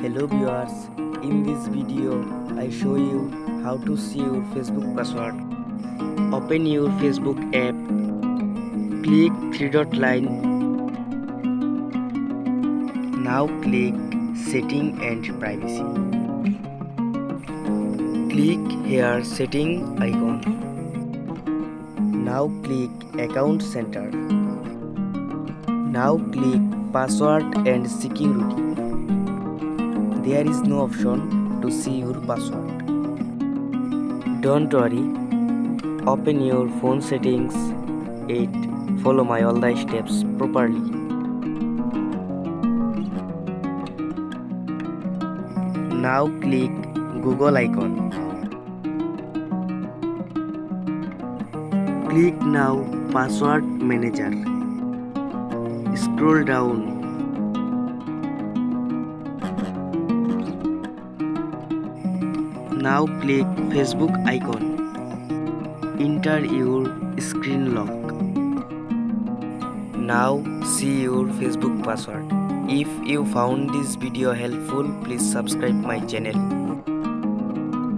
Hello viewers, in this video I show you how to see your Facebook password. Open your Facebook app, click three dot line. Now click setting and privacy. Click here setting icon. Now click account center. Now click password and security. There is no option to see your password. Don't worry, open your phone settings and follow my all the steps properly. Now click Google icon. Click now password manager. Scroll down. Now click Facebook icon. Enter your screen lock. Now see your Facebook password. If you found this video helpful, please subscribe my channel.